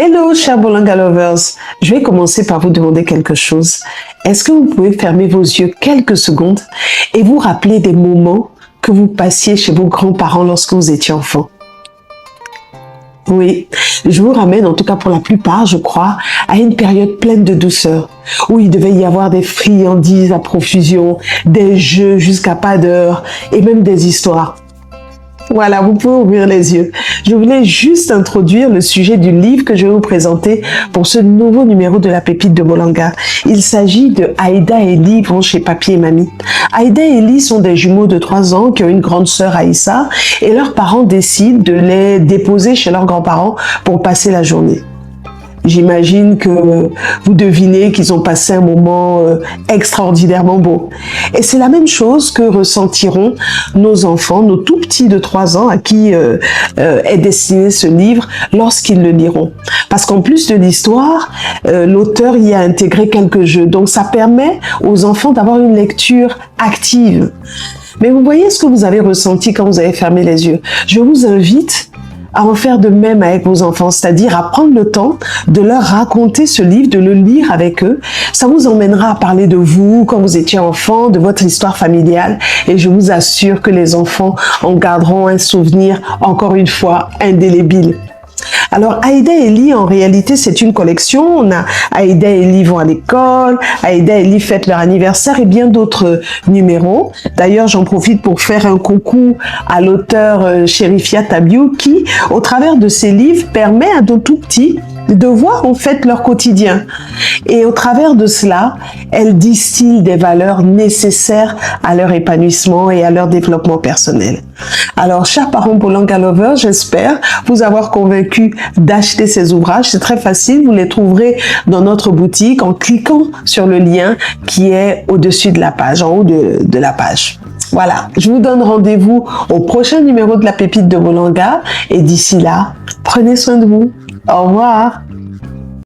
Hello, chers Bolanga Lovers. Je vais commencer par vous demander quelque chose. Est-ce que vous pouvez fermer vos yeux quelques secondes et vous rappeler des moments que vous passiez chez vos grands-parents lorsque vous étiez enfant? Oui, je vous ramène, en tout cas pour la plupart, je crois, à une période pleine de douceur, où il devait y avoir des friandises à profusion, des jeux jusqu'à pas d'heure et même des histoires. Voilà, vous pouvez ouvrir les yeux. Je voulais juste introduire le sujet du livre que je vais vous présenter pour ce nouveau numéro de la pépite de Bolanga. Il s'agit de Aïda et Ellie vont chez Papy et Mamie. Aïda et Ellie sont des jumeaux de 3 ans qui ont une grande sœur Aïssa et leurs parents décident de les déposer chez leurs grands-parents pour passer la journée. J'imagine que vous devinez qu'ils ont passé un moment extraordinairement beau. Et c'est la même chose que ressentiront nos enfants, nos tout petits de 3 ans à qui est destiné ce livre lorsqu'ils le liront. Parce qu'en plus de l'histoire, l'auteur y a intégré quelques jeux. Donc ça permet aux enfants d'avoir une lecture active. Mais vous voyez ce que vous avez ressenti quand vous avez fermé les yeux. Je vous invite à en faire de même avec vos enfants, c'est-à-dire à prendre le temps de leur raconter ce livre, de le lire avec eux. Ça vous emmènera à parler de vous quand vous étiez enfant, de votre histoire familiale, et je vous assure que les enfants en garderont un souvenir, encore une fois, indélébile. Alors, Aïda et Ellie, en réalité, c'est une collection. On a Aïda et Ellie vont à l'école, Aïda et Ellie fêtent leur anniversaire et bien d'autres numéros. D'ailleurs, j'en profite pour faire un coucou à l'auteur Chérifia Tabiou qui, au travers de ses livres, permet à nos tout petits de voir en fait leur quotidien. Et au travers de cela, elle distille des valeurs nécessaires à leur épanouissement et à leur développement personnel. Alors, chers parents Bolanga Lovers, j'espère vous avoir convaincu d'acheter ces ouvrages. C'est très facile, vous les trouverez dans notre boutique en cliquant sur le lien qui est au-dessus de la page, en haut de la page. Voilà, je vous donne rendez-vous au prochain numéro de la pépite de Bolanga et d'ici là, prenez soin de vous. Au revoir.